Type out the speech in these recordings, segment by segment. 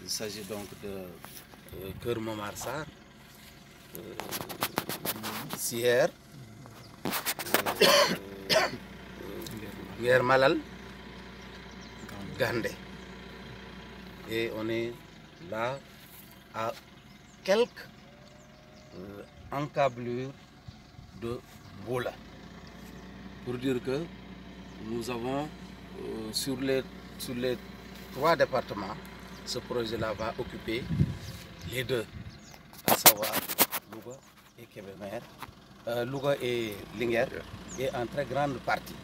Il s'agit donc de Keur Momar Sarr, Sier, Nguer Malal, Gandé. Et on est là à quelques encablures de Bola. Pour dire que nous avons sur les 3 départements, ce projet-là va occuper les 2, à savoir Louga et Kébémer, Louga et Linguère, et en très grande partie.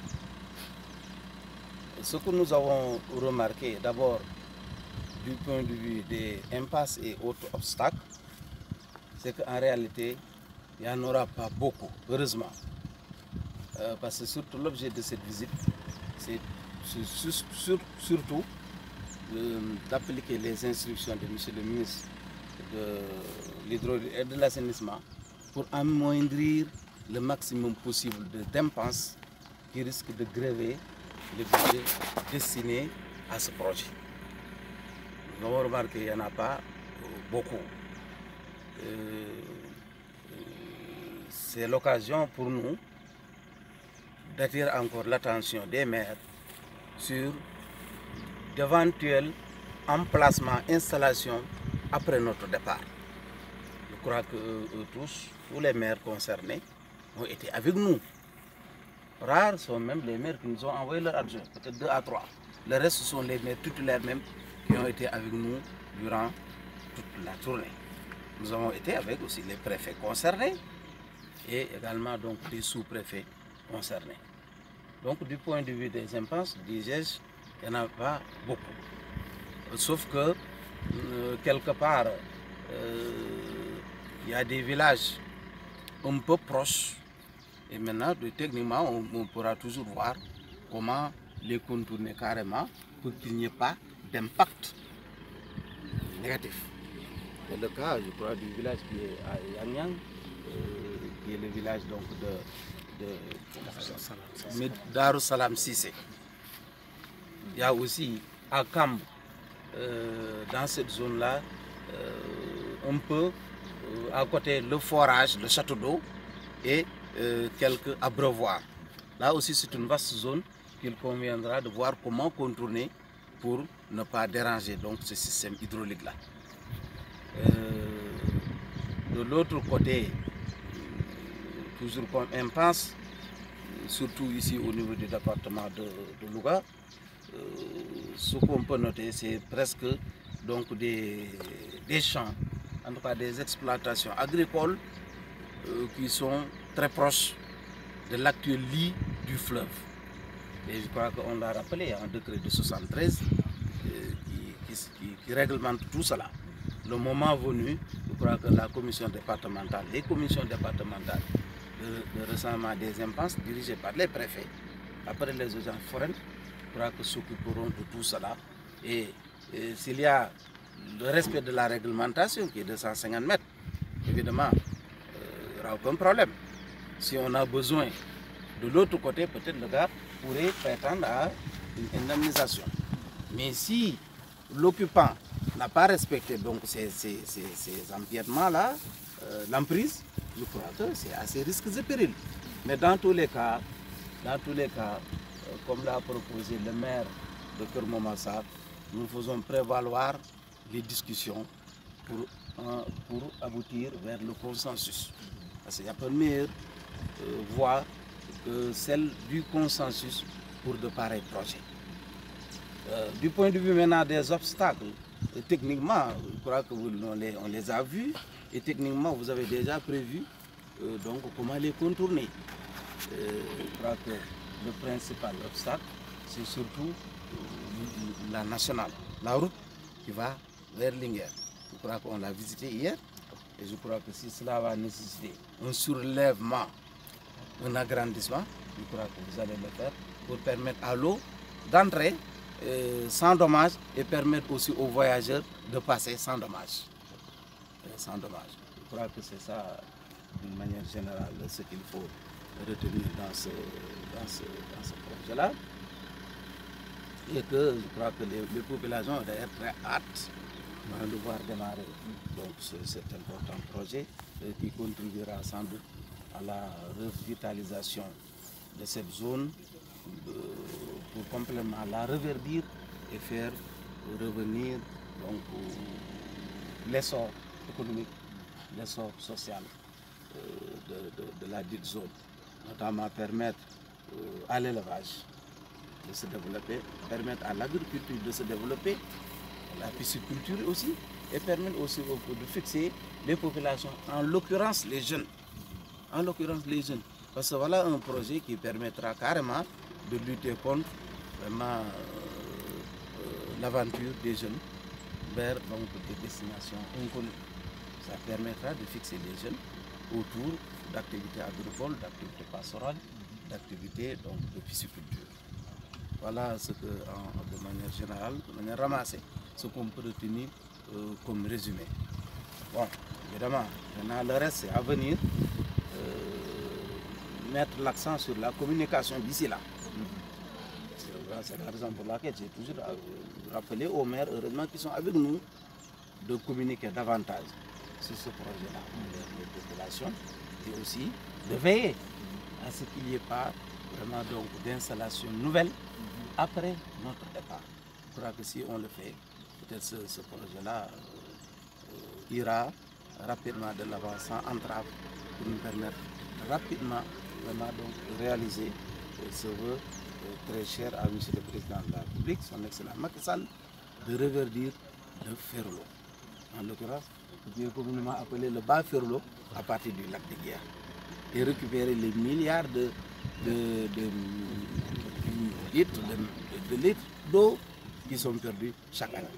Ce que nous avons remarqué d'abord du point de vue des impasses et autres obstacles, c'est qu'en réalité, il n'y en aura pas beaucoup, heureusement. Parce que surtout l'objet de cette visite, c'est surtout d'appliquer les instructions de M. le ministre de l'Hydraulique et de l'Assainissement pour amoindrir le maximum possible de dépenses qui risquent de grever le budget destiné à ce projet. Nous avons remarqué qu'il n'y en a pas beaucoup. C'est l'occasion pour nous d'attirer encore l'attention des maires sur d'éventuels emplacements, installations après notre départ. Je crois que tous les maires concernés ont été avec nous. Rares sont même les maires qui nous ont envoyé leur adjoint, peut-être 2 à 3. Le reste, ce sont les maires titulaires même qui ont été avec nous durant toute la tournée. Nous avons été avec aussi les préfets concernés et également donc les sous-préfets concernés. Donc du point de vue des impasses, disais-je, il n'y en a pas beaucoup. Sauf que quelque part, il y a des villages un peu proches. Et maintenant, techniquement, on pourra toujours voir comment les contourner carrément pour qu'il n'y ait pas d'impact négatif. C'est le cas, je crois, du village qui est à Yangyang, qui est le village donc de Darou Salam Sissé. Il y a aussi à Kamb, dans cette zone-là, un peu à côté le forage, le château d'eau et quelques abreuvoirs. Là aussi, c'est une vaste zone qu'il conviendra de voir comment contourner pour ne pas déranger donc ce système hydraulique-là. De l'autre côté, toujours comme impasse, surtout ici au niveau du département de Louga, ce qu'on peut noter, c'est presque donc des champs, en tout cas des exploitations agricoles qui sont très proches de l'actuel lit du fleuve. Et je crois qu'on l'a rappelé, un décret de 73 qui réglemente tout cela. Le moment venu, je crois que la commission départementale, les commissions départementales de recensement des impasses dirigées par les préfets, après les agences foraines, je crois que s'occuperont de tout cela. Et s'il y a le respect de la réglementation qui est de 150 mètres, évidemment, il n'y aura aucun problème. Si on a besoin de l'autre côté, peut-être le gars pourrait prétendre à une indemnisation. Mais si l'occupant n'a pas respecté donc ces empiètements-là, l'emprise, je crois que c'est à ses risques et périls. Mais dans tous les cas, comme l'a proposé le maire de Keur Momar Sarr, nous faisons prévaloir les discussions pour aboutir vers le consensus. Parce qu'il n'y a pas de meilleure voie que celle du consensus pour de pareils projets. Du point de vue maintenant des obstacles, techniquement, je crois que on les a vus et techniquement vous avez déjà prévu donc comment les contourner. Je crois que le principal obstacle, c'est surtout la nationale, la route qui va vers Linguère. Je crois qu'on l'a visité hier et je crois que si cela va nécessiter un surlèvement, un agrandissement, je crois que vous allez le faire pour permettre à l'eau d'entrer sans dommage et permettre aussi aux voyageurs de passer sans dommage. Je crois que c'est ça, d'une manière générale, ce qu'il faut retenir dans ce projet-là. et que je crois que les populations d'ailleurs très hâte de voir démarrer donc cet important projet qui contribuera sans doute à la revitalisation de cette zone pour complètement la reverdir et faire revenir donc l'essor économique, l'essor social de la dite zone, notamment permettre à l'élevage de se développer, permettre à l'agriculture de se développer, la pisciculture aussi, et permettre aussi de fixer les populations, en l'occurrence les jeunes. En l'occurrence les jeunes. Parce que voilà un projet qui permettra carrément de lutter contre vraiment l'aventure des jeunes vers donc, des destinations inconnues. Ça permettra de fixer les jeunes autour d'activités agricoles, d'activités pastorales, d'activités de pisciculture. Voilà ce que, de manière générale, de manière ramassée, ce qu'on peut retenir comme résumé. Bon, évidemment, maintenant le reste c'est à venir, mettre l'accent sur la communication d'ici là. C'est la raison pour laquelle j'ai toujours rappelé aux maires, heureusement qu'ils sont avec nous, de communiquer davantage sur ce projet-là, les populations, et aussi de veiller à ce qu'il n'y ait pas vraiment d'installation nouvelle après notre départ. Je crois que si on le fait, peut-être ce projet-là ira rapidement de l'avant sans entrave pour nous permettre rapidement vraiment de réaliser ce vœu très cher à M. le Président de la République, son excellent Macky Sall, de reverdir le Ferlo. En l'occurrence, qui est communément appelé le bas Ferlo à partir du lac de Guiers, et récupérer les milliards de litres d'eau qui sont perdus chaque année.